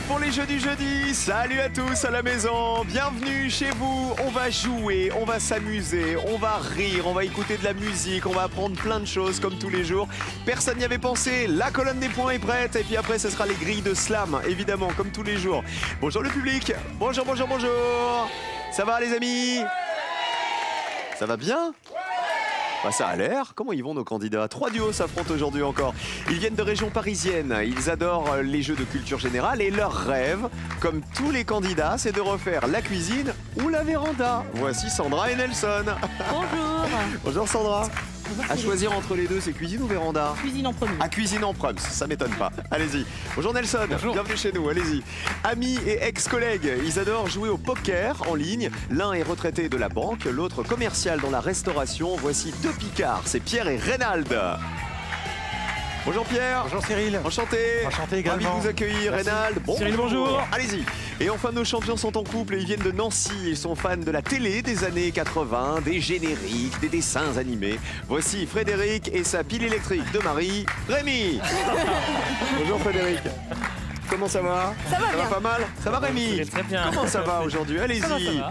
pour les jeux du jeudi. Salut à tous à la maison, bienvenue chez vous. On va jouer, on va s'amuser, on va rire, on va écouter de la musique, on va apprendre plein de choses comme tous les jours. Personne n'y avait pensé, la colonne des points est prête et puis après ce sera les grilles de slam, évidemment, comme tous les jours. Bonjour le public, bonjour, bonjour, bonjour. Ça va les amis? Ça va bien? Bah ça a l'air. Comment ils vont nos candidats? 3 duos s'affrontent aujourd'hui encore. Ils viennent de région parisienne. Ils adorent les jeux de culture générale et leur rêve, comme tous les candidats, c'est de refaire la cuisine ou la véranda. Voici Sandra et Nelson. Bonjour. Bonjour Sandra. À choisir entre les deux, c'est cuisine ou véranda? Cuisine en premier. À cuisine en premier, ça m'étonne pas. Allez-y. Bonjour Nelson, Bonjour. Bienvenue chez nous, allez-y. Amis et ex-collègues, ils adorent jouer au poker en ligne. L'un est retraité de la banque, l'autre commercial dans la restauration. Voici deux picards, c'est Pierre et Reynald. Bonjour Pierre. Bonjour Cyril. Enchanté. Enchanté Ravi également. de vous accueillir, Merci. Reynald. Cyril, bonjour. Allez-y. Et enfin, nos champions sont en couple et ils viennent de Nancy. Ils sont fans de la télé des années 80, des génériques, des dessins animés. Voici Frédéric et sa pile électrique de mari, Rémi. Bonjour Frédéric. Comment ça va? Ça va bien. Pas mal? Ça va Rémi? Très bien. Comment ça va aujourd'hui? Allez-y, Ça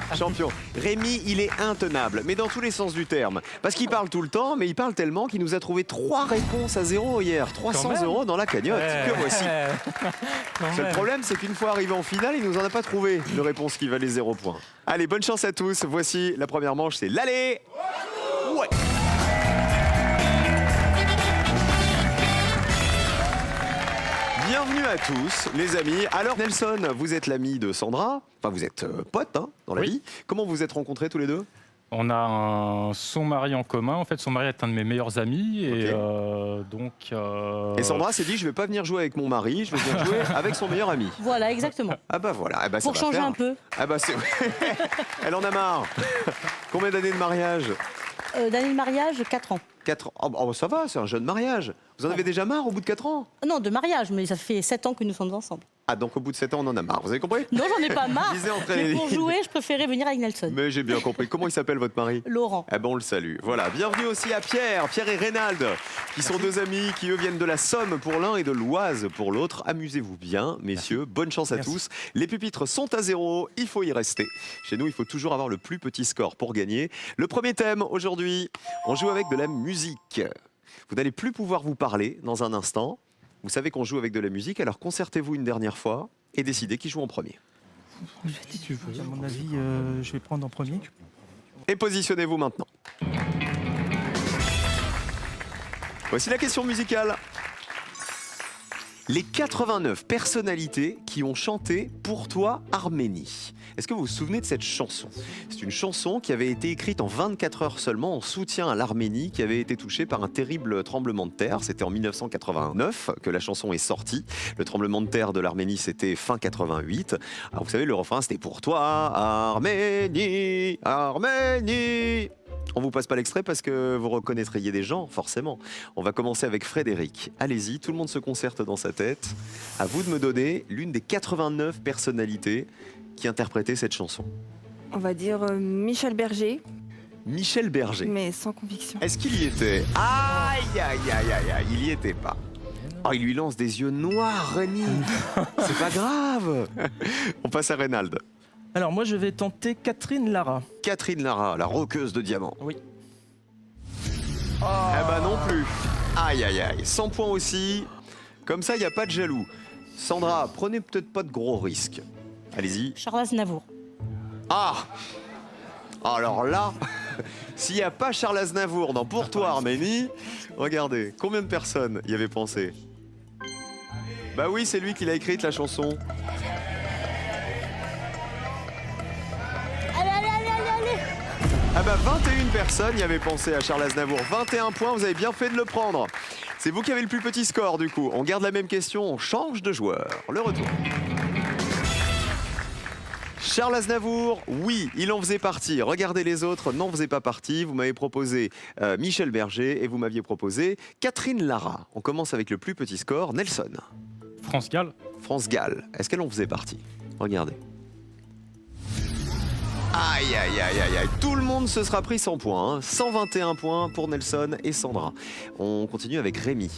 va. champion. Rémi, il est intenable, mais dans tous les sens du terme. Parce qu'il parle tout le temps, mais il parle tellement qu'il nous a trouvé 3 réponses à 0 hier. 300 même. € dans la cagnotte. Que voici. Quand Le même. problème, c'est qu'une fois arrivé en finale, il nous en a pas trouvé de réponse qui valait 0 point. Allez, bonne chance à tous. Voici la première manche, c'est l'aller. Ouais. Bienvenue à tous, les amis. Alors, Nelson, vous êtes l'ami de Sandra. Enfin, vous êtes potes hein, dans la Oui. vie. Comment vous êtes rencontrés tous les deux? On a son mari en commun. En fait, son mari est un de mes meilleurs amis. Et donc. Et Sandra s'est dit, je vais pas venir jouer avec mon mari, je vais venir jouer avec son meilleur ami. Voilà, exactement. Ah bah voilà. Ah bah, ça Pour va changer faire. un peu. Ah bah c'est... Elle en a marre. Combien d'années de mariage? D'année de mariage, 4 ans. 4 ans. Oh, bah, ça va, c'est un jeune mariage. Vous en avez déjà marre au bout de 4 ans? Non, de mariage, mais ça fait 7 ans que nous sommes ensemble. Ah, donc au bout de 7 ans, on en a marre. Vous avez compris? Non, j'en ai pas marre. Lisez entre les Mais pour lignes. jouer, je préférais venir avec Nelson. Mais j'ai bien compris. Comment il s'appelle votre mari? Laurent. Eh ben on le salue. Voilà. Bienvenue aussi à Pierre et Reynald, qui sont deux amis qui eux viennent de la Somme pour l'un et de l'Oise pour l'autre. Amusez-vous bien, messieurs. Bonne chance à Merci. tous. Les pupitres sont à 0. Il faut y rester. Chez nous, il faut toujours avoir le plus petit score pour gagner. Le premier thème aujourd'hui, on joue avec de la musique. Vous n'allez plus pouvoir vous parler dans un instant. Vous savez qu'on joue avec de la musique, alors concertez-vous une dernière fois et décidez qui joue en premier. Si tu veux. À mon avis, je vais prendre en premier. Et positionnez-vous maintenant. Voici la question musicale. Les 89 personnalités qui ont chanté Pour toi Arménie. Est-ce que vous vous souvenez de cette chanson? C'est une chanson qui avait été écrite en 24 heures seulement en soutien à l'Arménie qui avait été touchée par un terrible tremblement de terre. C'était en 1989 que la chanson est sortie. Le tremblement de terre de l'Arménie, c'était fin 88. Alors vous savez, le refrain, c'était Pour toi Arménie, Arménie. On vous passe pas l'extrait parce que vous reconnaîtriez des gens, forcément. On va commencer avec Frédéric. Allez-y, tout le monde se concerte dans sa tête. À vous de me donner l'une des 89 personnalités qui interprétaient cette chanson. On va dire Michel Berger, Michel Berger. mais sans conviction. Est-ce qu'il y était? Aïe, aïe, aïe, aïe, aïe, il y était pas. Oh, il lui lance des yeux noirs, Rémi. C'est pas grave. On passe à Reynald. Alors moi, je vais tenter Catherine Lara. Catherine Lara, la roqueuse de diamants. Oui. Eh ben non plus. Aïe, aïe, aïe. 100 points aussi. Comme ça, il n'y a pas de jaloux. Sandra, prenez peut-être pas de gros risques. Allez-y. Charles Aznavour. Ah! Alors là, s'il n'y a pas Charles Aznavour dans Pour toi Arménie, regardez, combien de personnes y avaient pensé? Bah oui, c'est lui qui l'a écrite la chanson. Allez, allez, allez, allez, allez. Ah bah 21 personnes y avaient pensé à Charles Aznavour. 21 points, vous avez bien fait de le prendre. C'est vous qui avez le plus petit score du coup. On garde la même question, on change de joueur. Le retour. Charles Aznavour, oui, il en faisait partie. Regardez les autres, n'en faisaient pas partie. Vous m'avez proposé Michel Berger et vous m'aviez proposé Catherine Lara. On commence avec le plus petit score, Nelson. France Gall. France Gall, est-ce qu'elle en faisait partie? Regardez. Aïe, aïe, aïe, aïe, aïe. Tout le monde se sera pris 100 points. Hein. 121 points pour Nelson et Sandra. On continue avec Rémi.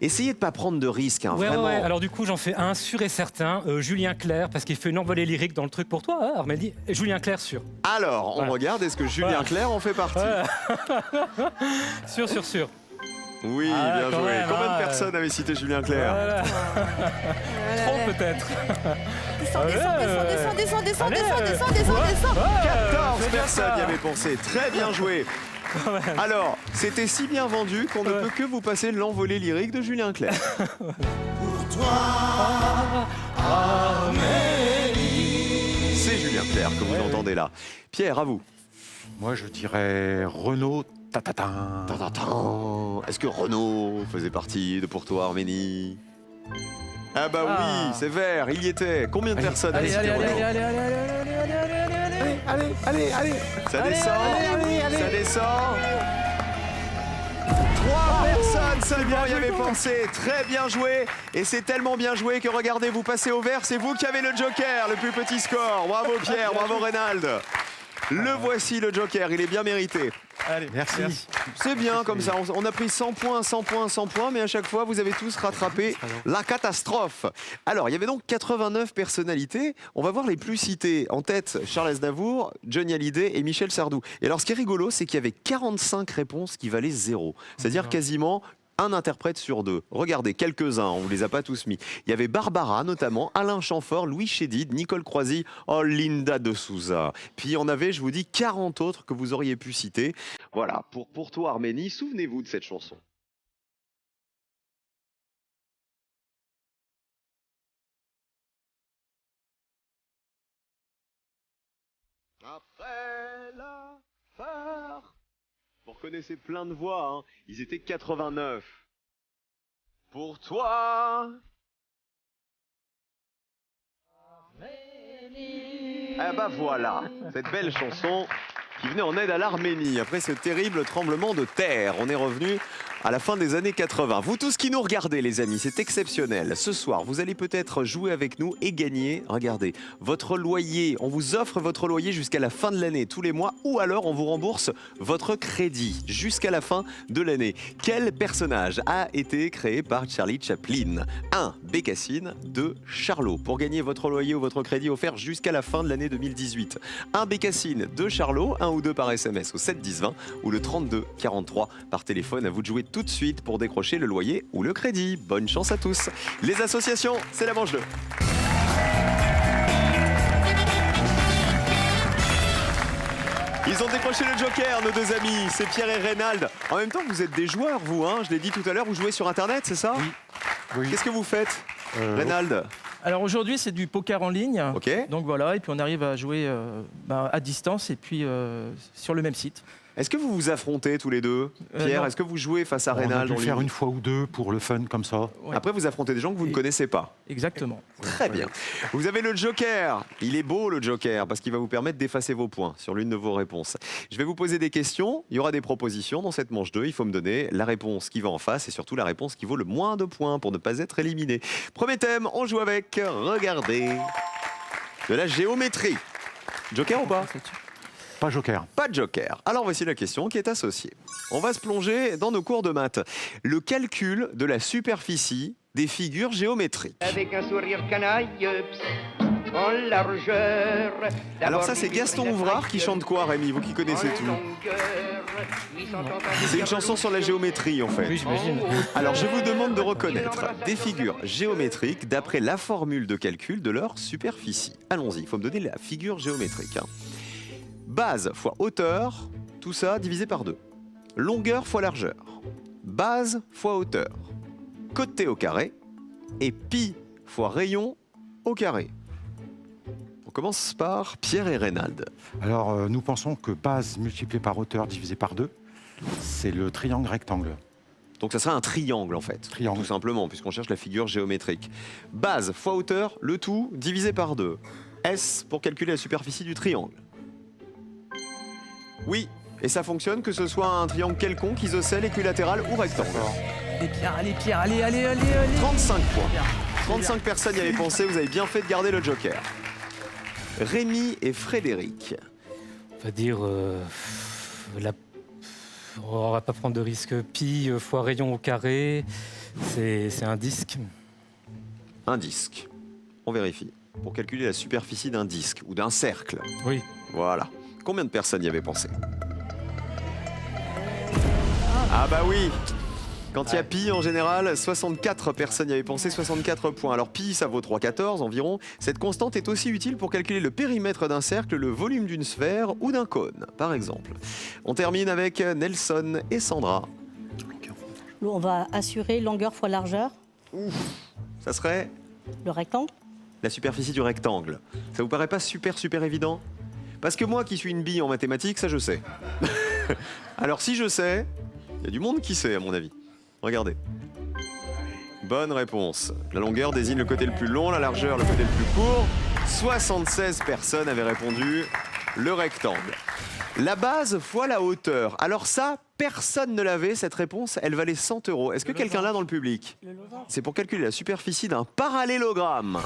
Essayez de pas prendre de risques, hein, Ouais, vraiment. ouais, alors du coup, j'en fais un sûr et certain. Julien Clerc, parce qu'il fait une envolée lyrique dans le truc pour toi, hein, Armélie. Julien Clerc, sûr. Alors, on Voilà. regarde, est-ce que Julien Voilà. Clerc en fait partie? Sûr. Oui, Ah, bien quand joué. même, Combien de hein, personnes avaient cité Julien Clerc? Voilà. Trop peut-être. Descends, descends. 14 c'est bien personnes ça. y avaient pensé. Très bien joué. Alors, c'était si bien vendu qu'on ne peut que vous passer l'envolée lyrique de Julien Clerc. C'est Julien Clerc que vous entendez là. Pierre, à vous. Moi, je dirais Renaud Tatatin. Tintintin. Est-ce que Renaud faisait partie de Pour toi Arménie? Ah bah oui, c'est vert, il y était. Combien de personnes avaient cité Renaud? Ça descend, ça descend. 3 personnes seulement y avaient pensé. Très bien joué. Et c'est tellement bien joué que regardez, vous passez au vert. C'est vous qui avez le joker, le plus petit score. Bravo Pierre, bravo Reynald. Le voici le joker, il est bien mérité. Allez, Merci. C'est bien comme ça, on a pris 100 points, 100 points, 100 points, mais à chaque fois, vous avez tous rattrapé la catastrophe. Alors, il y avait donc 89 personnalités. On va voir les plus citées. En tête, Charles Aznavour, Johnny Hallyday et Michel Sardou. Et alors, ce qui est rigolo, c'est qu'il y avait 45 réponses qui valaient 0. C'est-à-dire quasiment un interprète sur 2. Regardez, quelques-uns, on ne les a pas tous mis. Il y avait Barbara, notamment, Alain Chamfort, Louis Chédid, Nicole Croisy, oh, Linda de Souza. Puis on avait, je vous dis, 40 autres que vous auriez pu citer. Voilà, pour toi Arménie, souvenez-vous de cette chanson. Après l'affaire. Vous reconnaissez plein de voix, hein. Ils étaient 89. Pour toi. Ah bah voilà, cette belle chanson qui venait en aide à l'Arménie après ce terrible tremblement de terre. On est revenu à la fin des années 80. Vous tous qui nous regardez les amis, c'est exceptionnel. Ce soir, vous allez peut-être jouer avec nous et gagner, regardez, votre loyer. On vous offre votre loyer jusqu'à la fin de l'année, tous les mois, ou alors on vous rembourse votre crédit jusqu'à la fin de l'année. Quel personnage a été créé par Charlie Chaplin? 1. Bécassine. 2. Charlot. Pour gagner votre loyer ou votre crédit offert jusqu'à la fin de l'année 2018. 1. Bécassine. 2. Charlot. 1 ou 2 par SMS au 7 10 20 ou le 32 43 par téléphone. À vous de jouer tout de suite pour décrocher le loyer ou le crédit. Bonne chance à tous. Les associations, c'est la manche 2. Ils ont décroché le joker, nos deux amis, c'est Pierre et Reynald. En même temps, vous êtes des joueurs, vous, hein? Je l'ai dit tout à l'heure, vous jouez sur Internet, c'est ça? Oui. Qu'est-ce que vous faites, Reynald? Alors aujourd'hui, c'est du poker en ligne. Ok. Donc voilà, et puis on arrive à jouer à distance et puis sur le même site. Est-ce que vous vous affrontez tous les deux? Pierre, non. est-ce que vous jouez face à On a Reynald dû en le faire ligne? une fois ou deux pour le fun comme ça. Ouais. Après, vous affrontez des gens que vous ne Et- connaissez pas. Exactement. Très bien. Vous avez le joker. Il est beau le joker parce qu'il va vous permettre d'effacer vos points sur l'une de vos réponses. Je vais vous poser des questions. Il y aura des propositions dans cette manche 2. Il faut me donner la réponse qui va en face et surtout la réponse qui vaut le moins de points pour ne pas être éliminé. Premier thème, on joue avec, regardez, de la géométrie. Joker ou pas? Pas joker. Pas de joker. Alors voici la question qui est associée. On va se plonger dans nos cours de maths. Le calcul de la superficie des figures géométriques. Avec un sourire canaille, en largeur. Alors ça, c'est Gaston Ouvrard qui chante quoi, Rémi? Vous qui connaissez tout. C'est une chanson sur la géométrie, en fait. Oui, j'imagine. Alors je vous demande de reconnaître des figures géométriques d'après la formule de calcul de leur superficie. Allons-y, il faut me donner la figure géométrique, hein. Base fois hauteur, tout ça divisé par 2. Longueur fois largeur. Base fois hauteur. Côté au carré. Et pi fois rayon au carré. On commence par Pierre et Reynald. Alors, nous pensons que base multipliée par hauteur divisé par 2, c'est le triangle rectangle. Donc ça sera un triangle en fait. Triangle. Tout simplement, puisqu'on cherche la figure géométrique. Base fois hauteur, le tout divisé par 2. S pour calculer la superficie du triangle. Oui, et ça fonctionne que ce soit un triangle quelconque, isocèle, équilatéral ou rectangle. Allez Pierre, allez. 35 points. 35 personnes y avaient pensé, vous avez bien fait de garder le joker. Rémi et Frédéric. On va dire... on va pas prendre de risque. Pi fois rayon au carré. C'est un disque. Un disque. On vérifie. Pour calculer la superficie d'un disque ou d'un cercle. Oui. Voilà. Combien de personnes y avaient pensé? Ah bah oui. Quand il y a pi, en général, 64 personnes y avaient pensé, 64 points. Alors pi, ça vaut 3,14 environ. Cette constante est aussi utile pour calculer le périmètre d'un cercle, le volume d'une sphère ou d'un cône, par exemple. On termine avec Nelson et Sandra. On va assurer longueur fois largeur, Ça serait le rectangle. la superficie du rectangle. Ça vous paraît pas super évident? Parce que moi qui suis une bille en mathématiques, ça je sais. Alors si je sais, il y a du monde qui sait à mon avis. Regardez. Bonne réponse. La longueur désigne le côté le plus long, la largeur le côté le plus court. 76 personnes avaient répondu le rectangle. La base fois la hauteur. Alors ça, personne ne l'avait, cette réponse, elle valait 100 €. Est-ce que quelqu'un l'a dans le public? C'est pour calculer la superficie d'un parallélogramme.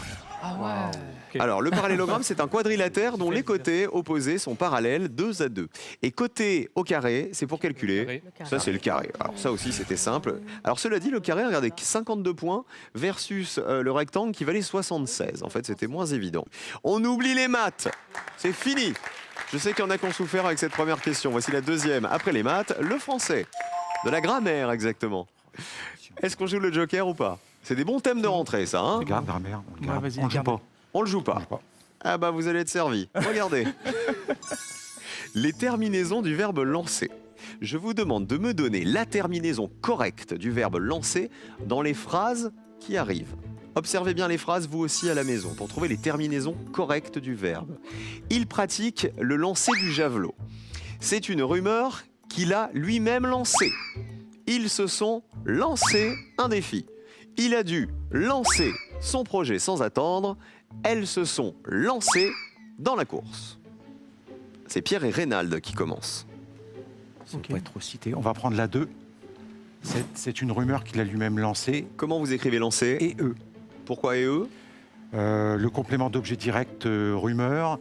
Ok. Alors, le parallélogramme, c'est un quadrilatère dont les côtés opposés sont parallèles 2 à 2. Et côté au carré, c'est pour calculer. Ça, c'est le carré. Alors, ça aussi, c'était simple. Alors, cela dit, le carré, regardez, 52 points versus le rectangle qui valait 76. En fait, c'était moins évident. On oublie les maths. C'est fini. Je sais qu'il y en a qui ont souffert avec cette première question. Voici la deuxième. Après les maths, le français. De la grammaire, exactement. Est-ce qu'on joue le joker ou pas? C'est des bons thèmes de rentrée, ça, hein? C'est grave, grammaire. Ouais, vas-y, On ne joue garde. pas. On le joue pas. On joue pas. Ah bah vous allez être servi. Regardez. Les terminaisons du verbe lancer. Je vous demande de me donner la terminaison correcte du verbe lancer dans les phrases qui arrivent. Observez bien les phrases, vous aussi à la maison, pour trouver les terminaisons correctes du verbe. Il pratique le lancer du javelot. C'est une rumeur qu'il a lui-même lancée. Ils se sont lancés un défi. Il a dû lancer son projet sans attendre. Elles se sont lancées dans la course. C'est Pierre et Reynald qui commencent. Ça peut être cité. On va prendre la 2. C'est une rumeur qu'il a lui-même lancée. Comment vous écrivez lancer? Et eux. Pourquoi et eux? Le complément d'objet direct rumeur,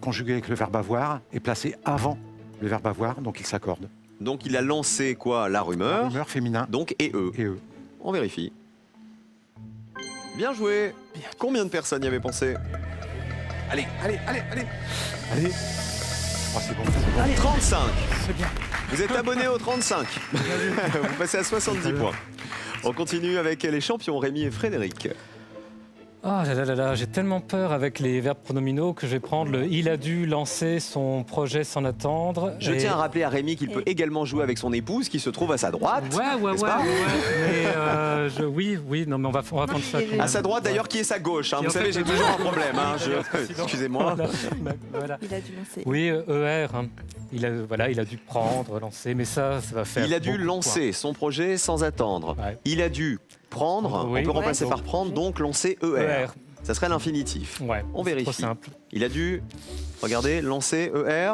conjugué avec le verbe avoir, est placé avant le verbe avoir, donc il s'accorde. Donc il a lancé quoi? La rumeur. Rumeur féminin Donc et eux. et eux. On vérifie. Bien joué. Combien de personnes y avaient pensé? Allez. Allez. Oh, c'est bon. 35. Vous êtes abonné au 35. Vous passez à 70 points. On continue avec les champions Rémi et Frédéric. Ah là là là là, j'ai tellement peur avec les verbes pronominaux que je vais prendre le « il a dû lancer son projet sans attendre ». Je tiens à rappeler à Rémi qu'il peut également jouer avec son épouse qui se trouve à sa droite. Ouais. n'est-ce pas Mais oui, non, mais on va prendre ça. À sa droite d'ailleurs, qui est sa gauche. Hein. Et Vous en savez, fait, j'ai toujours un problème. Hein. Excusez-moi. Voilà. Il a dû lancer. Oui, ER. Hein. Il a dû prendre, lancer, mais ça va faire. Il a dû beaucoup, lancer son projet sans attendre. Ouais. Il a dû prendre, Oui. on peut remplacer Ouais. par prendre, donc lancer quoi. ER. ER. Ça serait l'infinitif. Ouais. On c'est vérifie. Trop simple. Il a dû, regardez, lancer ER.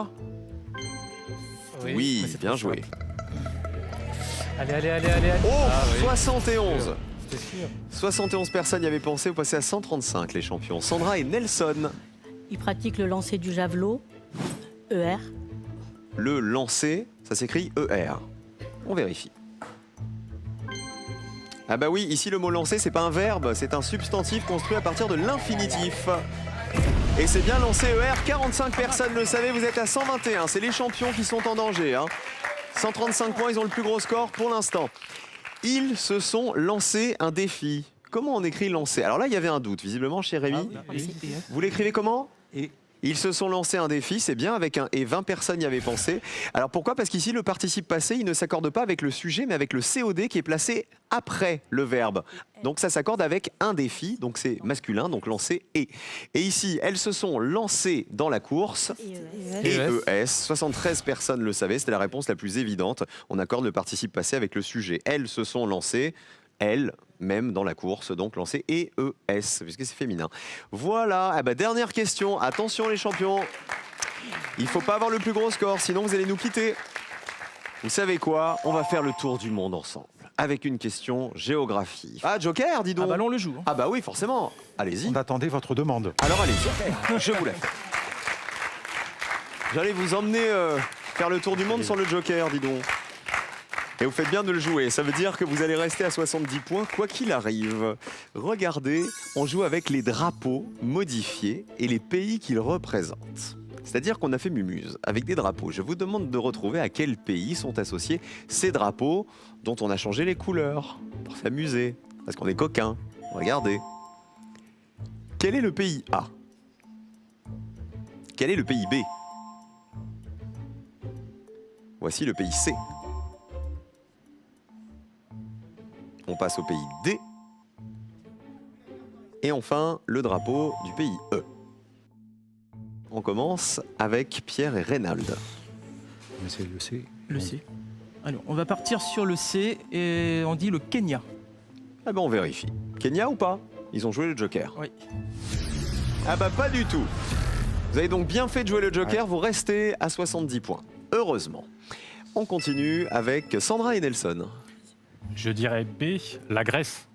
Oui, mais c'est bien trop joué. simple. Allez. Oh, Ah, oui. 71. C'était sûr. 71 personnes y avaient pensé, vous passez à 135 les champions. Sandra et Nelson. Il pratique le lancer du javelot, ER. Le lancer, ça s'écrit ER. On vérifie. Ah bah oui, ici le mot lancer, c'est pas un verbe, c'est un substantif construit à partir de l'infinitif. Et c'est bien lancé ER, 45 personnes le savaient, vous êtes à 121, c'est les champions qui sont en danger. Hein. 135 points, ils ont le plus gros score pour l'instant. Ils se sont lancés un défi. Comment on écrit lancer? Alors là, il y avait un doute, visiblement, chez Rémi. Vous l'écrivez comment? Et Ils se sont lancés un défi, c'est bien, avec un et 20 personnes y avaient pensé. Alors pourquoi? Parce qu'ici, le participe passé, il ne s'accorde pas avec le sujet, mais avec le COD qui est placé après le verbe. Donc ça s'accorde avec un défi, donc c'est masculin, donc lancer et. Et ici, elles se sont lancées dans la course. Et ES, 73 personnes le savaient, c'était la réponse la plus évidente. On accorde le participe passé avec le sujet. Elles se sont lancées, elles, même dans la course, donc lancé ES, puisque c'est féminin. Voilà, ah bah, dernière question, attention les champions. Il faut pas avoir le plus gros score, sinon vous allez nous quitter. Vous savez quoi? On va faire le tour du monde ensemble, avec une question géographie. Ah, Joker, dis donc. Ah bah là, on le joue. Hein. Ah bah oui, forcément. Allez-y. on attendait votre demande. Alors allez-y, je vous la fais. J'allais vous emmener faire le tour du monde sans le Joker, dis donc. Et vous faites bien de le jouer. Ça veut dire que vous allez rester à 70 points, quoi qu'il arrive. Regardez, on joue avec les drapeaux modifiés et les pays qu'ils représentent. C'est-à-dire qu'on a fait Mumuse avec des drapeaux. Je vous demande de retrouver à quel pays sont associés ces drapeaux dont on a changé les couleurs pour s'amuser. Parce qu'on est coquins. Regardez. Quel est le pays A? Quel est le pays B? Voici le pays C. On passe au pays D. Et enfin, le drapeau du pays E. On commence avec Pierre et Reynald. Mais c'est le C. Le C. Alors, on va partir sur le C et on dit le Kenya. Ah ben on vérifie. Kenya ou pas? Ils ont joué le Joker. Oui. Ah bah pas du tout. Vous avez donc bien fait de jouer le Joker, vous restez à 70 points. Heureusement. On continue avec Sandra et Nelson. Je dirais B, la Grèce.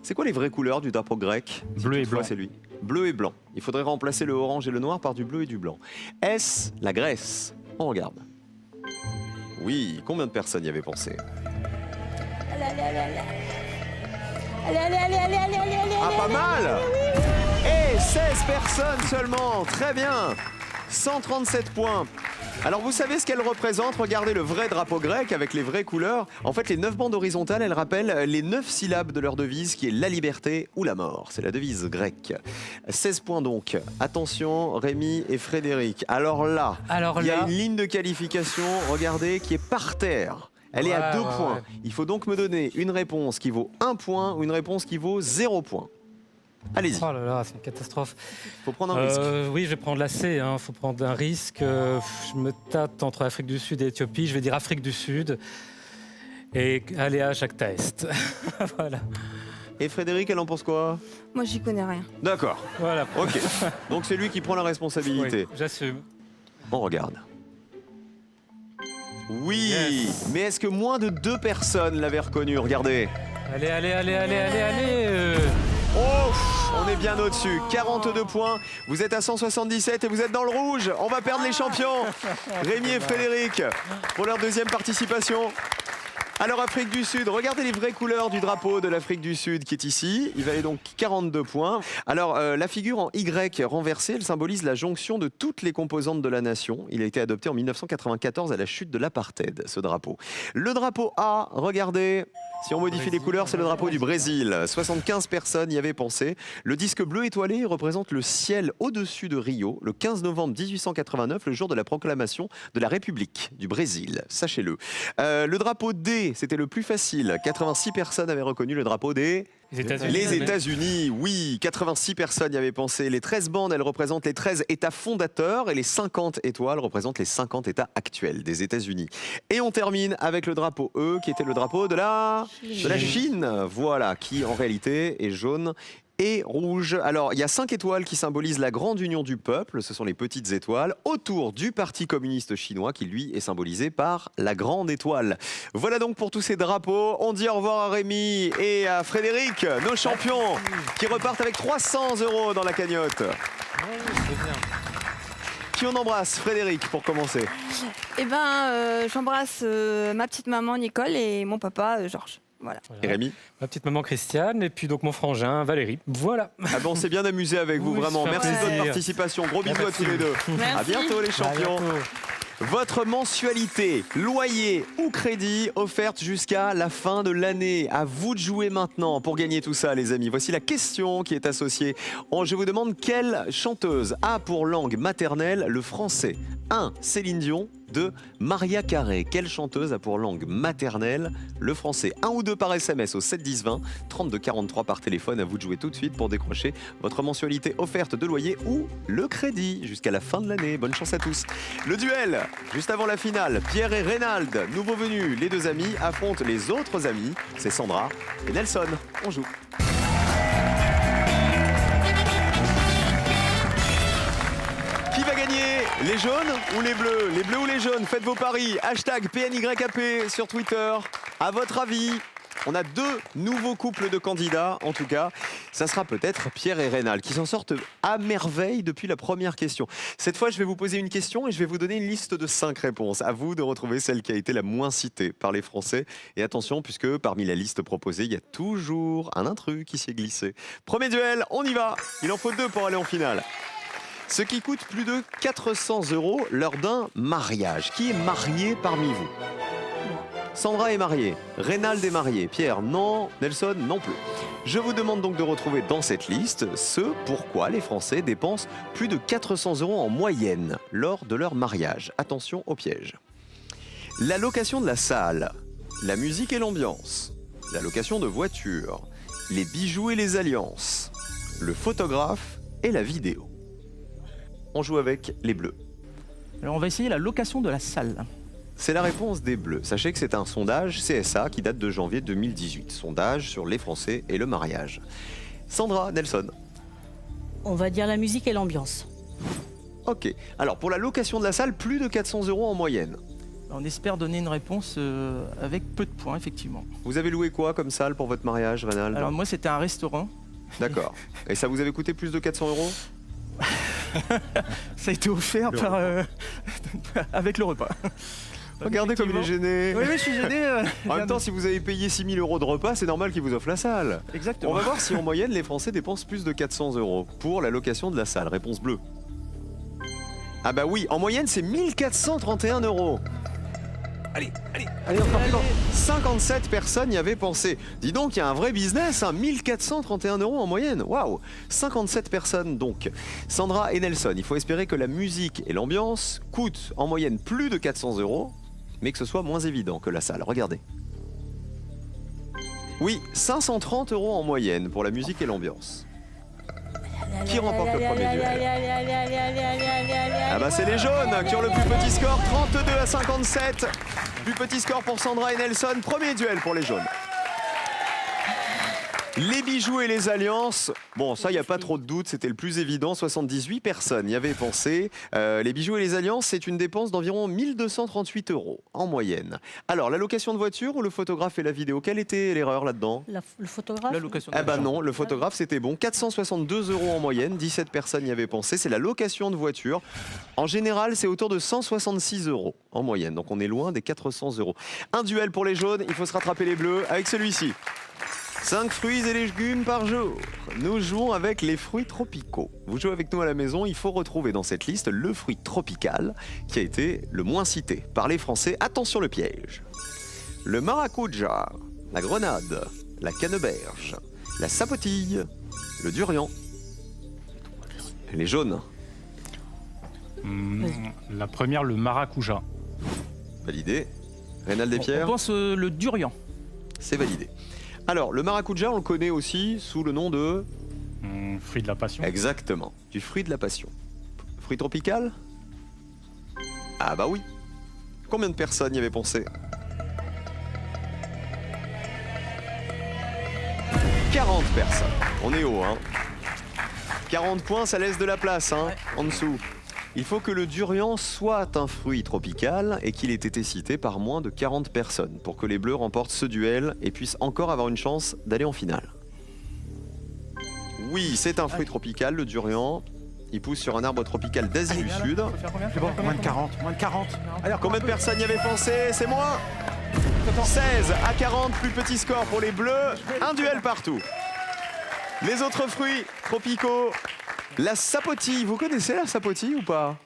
C'est quoi les vraies couleurs du drapeau grec? Bleu et Toutefois, blanc. c'est lui. Bleu et blanc. Il faudrait remplacer le orange et le noir par du bleu et du blanc. Est-ce la Grèce? On regarde. Oui, combien de personnes y avaient pensé? Allez, allez, allez, allez. Allez, allez, allez, allez, allez, allez, allez. Ah, pas mal! Et 16 personnes seulement. Très bien. 137 points. Alors vous savez ce qu'elle représente? Regardez le vrai drapeau grec avec les vraies couleurs. En fait, les 9 bandes horizontales, elles rappellent les 9 syllabes de leur devise qui est la liberté ou la mort. C'est la devise grecque. 16 points donc. Attention, Rémi et Frédéric. Alors là, il y a une ligne de qualification, regardez, qui est par terre. Elle est à 2 points. Ouais. Il faut donc me donner une réponse qui vaut 1 point ou une réponse qui vaut 0 point. Allez-y, Oh là là, c'est une catastrophe. faut prendre un risque. Oui, je vais prendre la C. Il faut prendre un risque. Je me tâte entre Afrique du Sud et Éthiopie. Je vais dire Afrique du Sud. Et Aléa Jacta Est. Voilà. Et Frédéric, elle en pense quoi? Moi, j'y connais rien. D'accord, Voilà. ok. Donc c'est lui qui prend la responsabilité. Oui, j'assume. On regarde. Oui, Yes. mais est-ce que moins de 2 personnes l'avaient reconnu? Regardez. Allez, allez, allez, allez, allez, allez. Oh, on est bien au-dessus. 42 points. Vous êtes à 177 et vous êtes dans le rouge. On va perdre les champions. Rémi et Frédéric pour leur deuxième participation. Alors Afrique du Sud, regardez les vraies couleurs du drapeau de l'Afrique du Sud qui est ici. Il valait donc 42 points. Alors la figure en Y renversée, elle symbolise la jonction de toutes les composantes de la nation. Il a été adopté en 1994 à la chute de l'apartheid, ce drapeau. Le drapeau A, regardez. Si on modifie les couleurs, c'est le drapeau du Brésil. 75 personnes y avaient pensé. Le disque bleu étoilé représente le ciel au-dessus de Rio, le 15 novembre 1889, le jour de la proclamation de la République du Brésil. Sachez-le. Le drapeau D, c'était le plus facile. 86 personnes avaient reconnu le drapeau des... Les États-Unis, oui, 86 personnes y avaient pensé. Les 13 bandes, elles représentent les 13 États fondateurs et les 50 étoiles représentent les 50 États actuels des États-Unis. Et on termine avec le drapeau E, qui était le drapeau de la Chine, voilà, qui en réalité est jaune et rouge. Alors, il y a 5 étoiles qui symbolisent la grande union du peuple, ce sont les petites étoiles, autour du Parti communiste chinois qui, lui, est symbolisé par la grande étoile. Voilà donc pour tous ces drapeaux. On dit au revoir à Rémi et à Frédéric, nos champions, qui repartent avec 300 € dans la cagnotte. Qui on embrasse? Frédéric, pour commencer. Eh ben, j'embrasse ma petite maman Nicole et mon papa Georges. Voilà. Et Rémi? Ma petite maman Christiane et puis donc mon frangin Valérie. Voilà. Ah bon, on s'est bien amusé avec vous, Oui, vraiment. ça fait Merci de votre plaisir. participation. Gros bisous à tous les deux. Merci. À bientôt les champions. À bientôt. Votre mensualité, loyer ou crédit offerte jusqu'à la fin de l'année. À vous de jouer maintenant pour gagner tout ça, les amis. Voici la question qui est associée. Je vous demande quelle chanteuse a pour langue maternelle le français? 1. Céline Dion. 2. Maria Carré. Quelle chanteuse a pour langue maternelle le français? 1 ou 2 par SMS au 7 10 20, 32 43 par téléphone. À vous de jouer tout de suite pour décrocher votre mensualité offerte de loyer ou le crédit jusqu'à la fin de l'année. Bonne chance à tous. Le duel, juste avant la finale, Pierre et Reynald, nouveaux venus, les deux amis, affrontent les autres amis. C'est Sandra et Nelson. On joue. Qui va gagner? Les jaunes ou les bleus? Les bleus ou les jaunes? Faites vos paris. Hashtag PNYAP sur Twitter. À votre avis, On a 2 nouveaux couples de candidats, en tout cas. Ça sera peut-être Pierre et Rénal qui s'en sortent à merveille depuis la première question. Cette fois, je vais vous poser une question et je vais vous donner une liste de 5 réponses. À vous de retrouver celle qui a été la moins citée par les Français. Et attention, puisque parmi la liste proposée, il y a toujours un intrus qui s'y est glissé. Premier duel, on y va. Il en faut 2 pour aller en finale. Ce qui coûte plus de 400 € lors d'un mariage. Qui est marié parmi vous? Sandra est mariée, Rénal est marié, Pierre non, Nelson non plus. Je vous demande donc de retrouver dans cette liste ce pourquoi les Français dépensent plus de 400 € en moyenne lors de leur mariage. Attention au piège. La location de la salle, la musique et l'ambiance, la location de voiture, les bijoux et les alliances, le photographe et la vidéo. On joue avec les bleus. Alors on va essayer la location de la salle. C'est la réponse des Bleus. Sachez que c'est un sondage CSA qui date de janvier 2018. Sondage sur les Français et le mariage. Sandra, Nelson. On va dire la musique et l'ambiance. Ok. Alors pour la location de la salle, plus de 400 € en moyenne. On espère donner une réponse avec peu de points, effectivement. Vous avez loué quoi comme salle pour votre mariage, Rénal? Alors moi, c'était un restaurant. D'accord. Et ça vous avait coûté plus de 400 €? Ça a été offert par, avec le repas. Regardez comme il est gêné. Oui, je suis gêné. En même temps, si vous avez payé 6 000 € de repas, c'est normal qu'il vous offre la salle. Exactement. On va voir si en moyenne, les Français dépensent plus de 400 € pour la location de la salle. Réponse bleue. Ah bah oui, en moyenne, c'est 1431 €. Allez, encore plus loin. 57 personnes y avaient pensé. Dis donc, il y a un vrai business, hein, 1431 € en moyenne. Waouh, 57 personnes donc. Sandra et Nelson, il faut espérer que la musique et l'ambiance coûtent en moyenne plus de 400 €, mais que ce soit moins évident que la salle. Regardez. Oui, 530 € en moyenne pour la musique et l'ambiance. Qui remporte le premier duel? Ah bah c'est les jaunes qui ont le plus petit score, 32 à 57. Plus petit score pour Sandra et Nelson. Premier duel pour les jaunes. Les bijoux et les alliances, bon ça il n'y a pas trop de doute, c'était le plus évident, 78 personnes y avaient pensé. Les bijoux et les alliances, c'est une dépense d'environ 1238 € en moyenne. Alors la location de voiture ou le photographe et la vidéo, quelle était l'erreur là-dedans? Le photographe? La location de Ah bah voiture. non, le photographe c'était bon, 462 € en moyenne, 17 personnes y avaient pensé, c'est la location de voiture. En général c'est autour de 166 € en moyenne, donc on est loin des 400 €. Un duel pour les jaunes, il faut se rattraper les bleus avec celui-ci. 5 fruits et légumes par jour. Nous jouons avec les fruits tropicaux. Vous jouez avec nous à la maison, il faut retrouver dans cette liste le fruit tropical qui a été le moins cité par les Français. Attention le piège. Le maracuja, la grenade, la canneberge, la sapotille, le durian. Les jaunes. La première, le maracuja. Validé. Rénal On Despierres. pense le durian. C'est validé. Alors, le maracuja, on le connaît aussi sous le nom de... Fruit de la passion. Exactement, du fruit de la passion. Fruit tropical? Ah bah oui. Combien de personnes y avaient pensé? 40 personnes. On est haut, hein. 40 points, ça laisse de la place, hein, en dessous. Il faut que le durian soit un fruit tropical et qu'il ait été cité par moins de 40 personnes pour que les Bleus remportent ce duel et puissent encore avoir une chance d'aller en finale. Oui, c'est un fruit tropical, le durian. Il pousse sur un arbre tropical d'Asie du Sud. C'est bon, moins de 40, moins de 40. Allez, Combien de personnes y avaient pensé? C'est moins 16 à 40, plus petit score pour les Bleus. Un duel partout. Les autres fruits tropicaux. La sapotille, vous connaissez la sapotille ou pas?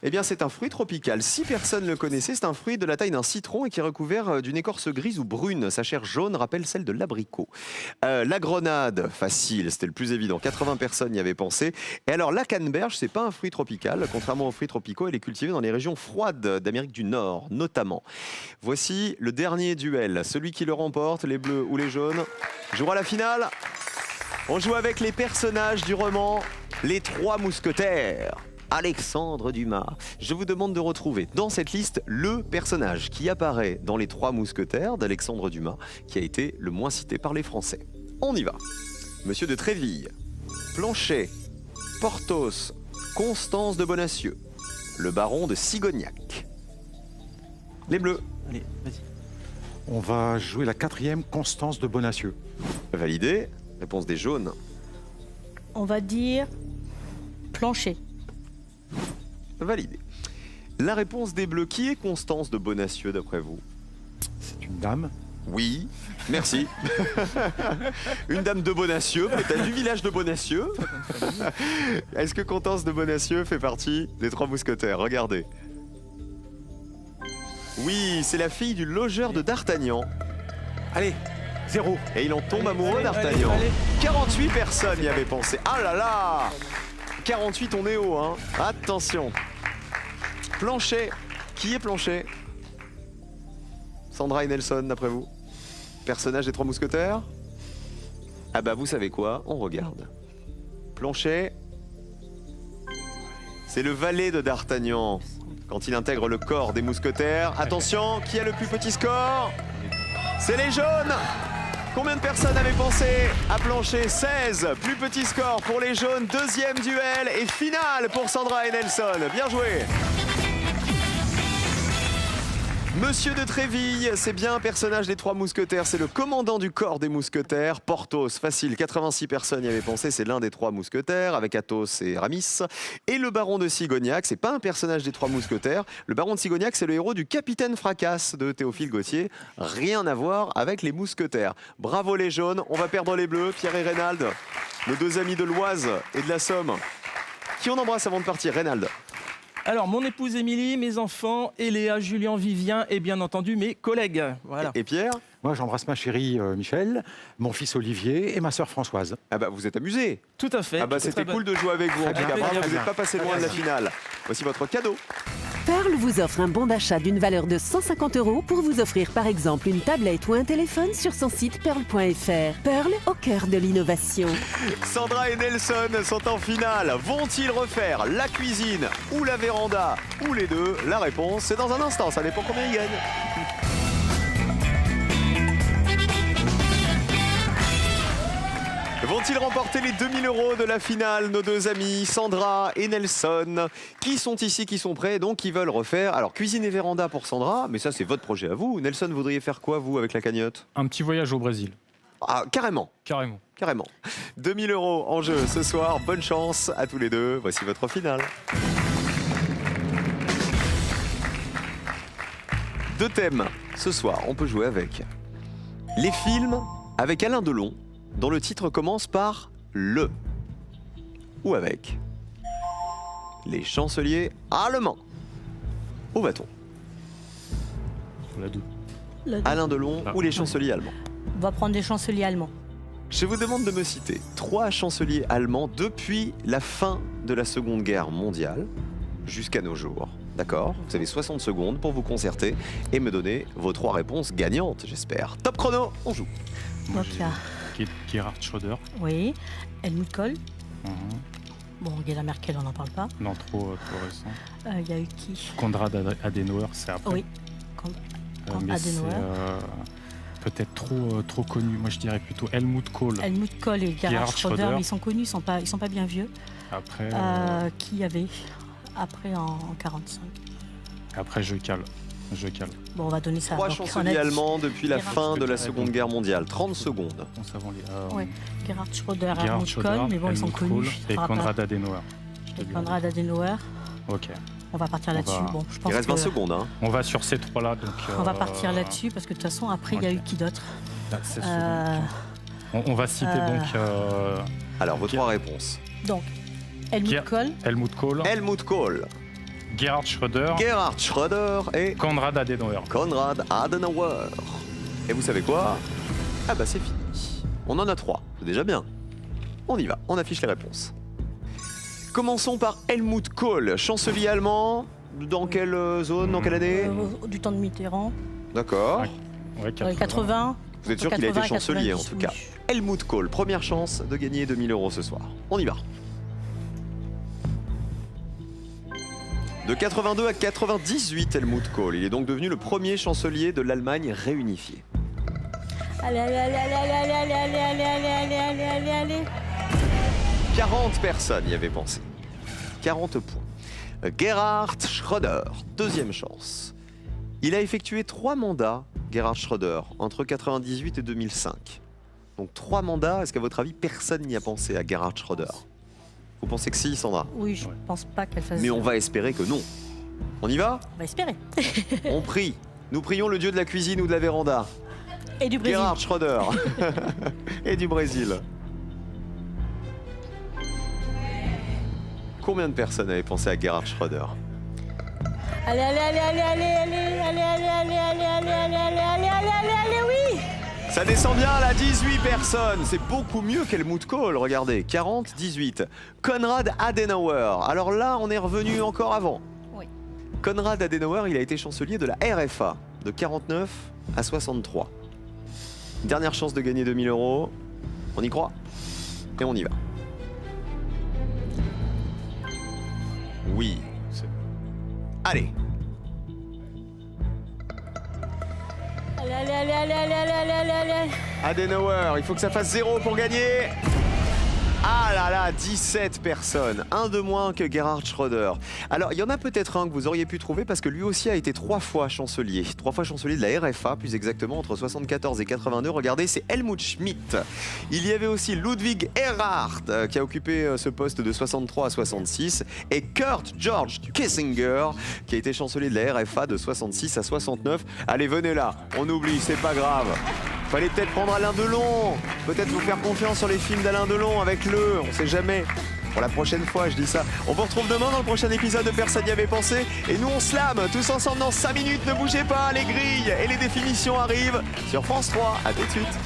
Eh bien, c'est un fruit tropical. 6 personnes le connaissaient. C'est un fruit de la taille d'un citron et qui est recouvert d'une écorce grise ou brune. Sa chair jaune rappelle celle de l'abricot. La grenade, facile, c'était le plus évident. 80 personnes y avaient pensé. Et alors, la canneberge, c'est pas un fruit tropical. Contrairement aux fruits tropicaux, elle est cultivée dans les régions froides d'Amérique du Nord, notamment. Voici le dernier duel. Celui qui le remporte, les bleus ou les jaunes, jouera la finale. On joue avec les personnages du roman Les Trois Mousquetaires. Alexandre Dumas. Je vous demande de retrouver dans cette liste le personnage qui apparaît dans Les Trois Mousquetaires d'Alexandre Dumas, qui a été le moins cité par les Français. On y va. Monsieur de Tréville, Planchet, Porthos, Constance de Bonacieux, le baron de Sigognac. Les Bleus. Allez, vas-y. On va jouer la 4e, Constance de Bonacieux. Validé. Réponse des jaunes. On va dire plancher. Validé. La réponse des bleus. Qui est Constance de Bonacieux d'après vous? C'est une dame. Oui, merci. Une dame de Bonacieux, peut-être du village de Bonacieux. Est-ce que Constance de Bonacieux fait partie des 3 mousquetaires? Regardez. Oui, c'est la fille du logeur de D'Artagnan. Allez, 0. Et il en tombe Allez, amoureux allez, d'Artagnan. allez, allez. 48 personnes y avaient pensé. Ah là là 48, on est haut, hein. Attention. Planchet. Qui est Planchet? Sandra et Nelson, d'après vous? Personnage des 3 mousquetaires? Ah bah vous savez quoi? On regarde. Planchet, c'est le valet de D'Artagnan. Quand il intègre le corps des mousquetaires. Attention, qui a le plus petit score? C'est les jaunes! Combien de personnes avaient pensé à Planchet? 16. Plus petit score pour les jaunes. 2e duel et finale pour Sandra et Nelson. Bien joué! Monsieur de Tréville, c'est bien un personnage des 3 mousquetaires, c'est le commandant du corps des mousquetaires. Porthos, facile, 86 personnes y avaient pensé, c'est l'un des 3 mousquetaires, avec Athos et Aramis. Et le baron de Sigognac, c'est pas un personnage des 3 mousquetaires. Le baron de Sigognac, c'est le héros du Capitaine Fracasse de Théophile Gautier. Rien à voir avec les mousquetaires. Bravo les jaunes, on va perdre les bleus, Pierre et Reynald, nos 2 amis de l'Oise et de la Somme. Qui on embrasse avant de partir? Reynald. Alors, mon épouse Émilie, mes enfants, Eléa, Julien, Vivien et bien entendu mes collègues. Voilà. Et Pierre? Moi, j'embrasse ma chérie Michel, mon fils Olivier et ma sœur Françoise. Ah bah vous êtes amusés. Tout à fait. Ah bah c'était cool de jouer avec vous en tout Très cas. bien, Bravo, très vous bien. n'êtes pas passé loin de la finale. Voici votre cadeau. Pearl vous offre un bon d'achat d'une valeur de 150 € pour vous offrir par exemple une tablette ou un téléphone sur son site pearl.fr. Pearl au cœur de l'innovation. Sandra et Nelson sont en finale. Vont-ils refaire la cuisine ou la véranda ou les deux? La réponse, c'est dans un instant. Ça dépend combien ils gagnent. Vont-ils remporter les 2000 € de la finale, nos 2 amis, Sandra et Nelson, qui sont ici, qui sont prêts, donc qui veulent refaire. Alors, cuisine et véranda pour Sandra, mais ça, c'est votre projet à vous. Nelson, vous voudriez faire quoi, vous, avec la cagnotte? Un petit voyage au Brésil, Ah, carrément. carrément. Carrément. 2000 € en jeu ce soir. Bonne chance à tous les deux. Voici votre finale. 2 thèmes. Ce soir, on peut jouer avec les films avec Alain Delon, dont le titre commence par le. Ou avec les chanceliers allemands. Où va-t-on? La deux. Alain Delon ou les chanceliers allemands? On va prendre des chanceliers allemands. Je vous demande de me citer 3 chanceliers allemands depuis la fin de la Seconde Guerre mondiale jusqu'à nos jours. D'accord? Vous avez 60 secondes pour vous concerter et me donner vos 3 réponses gagnantes, j'espère. Top chrono, on joue. Moi, Donc, j'ai il y a- Gerhard Schröder. Oui. Helmut Kohl. Mhm. Bon, Angela Merkel, on n'en parle pas. Non, trop récent. Il y a eu qui? Konrad Adenauer, c'est après. Oui. Quand- Mais Adenauer. c'est peut-être trop connu. Moi, je dirais plutôt Helmut Kohl. Helmut Kohl et Gerhard Gerhard Schröder, Schröder. mais ils sont connus, ils sont pas bien vieux. Après, Qui y avait après en 45? après je cale. Bon, on va donner ça. 3 Donc, on a chanceliers dit allemands depuis la Gerhard fin de la Schröder. Seconde Guerre mondiale. 30 secondes. On savons les. Ouais. Gerhard Schröder, Gerhard Helmut Schröder, Kohl, mais bon, ils sont Helmut connus. Kohl ça et fera pas. Konrad Adenauer. Et Konrad Adenauer. Ok. On va partir On là-dessus. va- Bon, je pense Il reste 20 que secondes. Hein. On va sur ces 3-là. Donc, on va partir là-dessus parce que de toute façon, après, il y a Ok. eu qui d'autre? C'est ce Euh, on va citer donc Alors, vos 3 réponses. Donc, Helmut Ger- Kohl, Helmut Kohl, Helmut Kohl, Gerhard Schröder, Gerhard Schröder et Konrad Adenauer. Konrad Adenauer. Et vous savez quoi? Ah bah c'est fini. On en a 3, c'est déjà bien. On y va, on affiche les réponses. Commençons par Helmut Kohl, chancelier allemand. Dans quelle zone, dans quelle année? du temps de Mitterrand, D'accord. Ouais, dans les 80. Vous êtes sûr entre qu'il a été 80 et chancelier en 90, tout cas. oui. Helmut Kohl, première chance de gagner 2000 € ce soir. On y va. De 82 à 98, Helmut Kohl. Il est donc devenu le premier chancelier de l'Allemagne réunifiée. Allez, allez, allez, allez, allez, allez, allez, allez, allez, allez, allez, allez, allez. 40 personnes y avaient pensé. 40 points. Gerhard Schröder, deuxième chance. Il a effectué 3 mandats Gerhard Schröder, entre 98 et 2005. Donc 3 mandats, est-ce qu'à votre avis, personne n'y a pensé à Gerhard Schröder? Vous pensez que si, Sandra? Oui, je pense pas qu'elle fasse. Mais on va espérer que non. On y va? On va espérer. On prie. Nous prions le dieu de la cuisine ou de la véranda. Et du Brésil. Gerhard Schröder. Et du Brésil. Combien de personnes avaient pensé à Gerhard Schröder? Allez, allez, allez, allez, allez, allez, allez, allez, allez, allez, allez, allez, allez, allez, allez, allez, allez, oui. Ça descend bien là, 18 personnes. C'est beaucoup mieux qu'Helmut Kohl, regardez. 40, 18. Konrad Adenauer. Alors là, on est revenu encore avant. Oui. Konrad Adenauer, il a été chancelier de la RFA de 49 à 63. Dernière chance de gagner 2000 €. On y croit? Et on y va. Oui. Allez. Allez, allez, allez, allez, allez, allez, allez, allez, allez. Adenauer, il faut que ça fasse 0 pour gagner. Ah là là, 17 personnes, un de moins que Gerhard Schröder. Alors, il y en a peut-être un que vous auriez pu trouver parce que lui aussi a été 3 fois chancelier. 3 fois chancelier de la RFA, plus exactement entre 74 et 82. Regardez, c'est Helmut Schmidt. Il y avait aussi Ludwig Erhard qui a occupé ce poste de 63 à 66 et Kurt George Kissinger qui a été chancelier de la RFA de 66 à 69. Allez, venez là, on oublie, c'est pas grave. Fallait peut-être prendre Alain Delon, peut-être vous faire confiance sur les films d'Alain Delon avec Le, on sait jamais. Pour la prochaine fois, je dis ça. On vous retrouve demain dans le prochain épisode de Personne n'y avait pensé. Et nous, on slame tous ensemble dans 5 minutes. Ne bougez pas, les grilles et les définitions arrivent sur France 3. À tout de suite.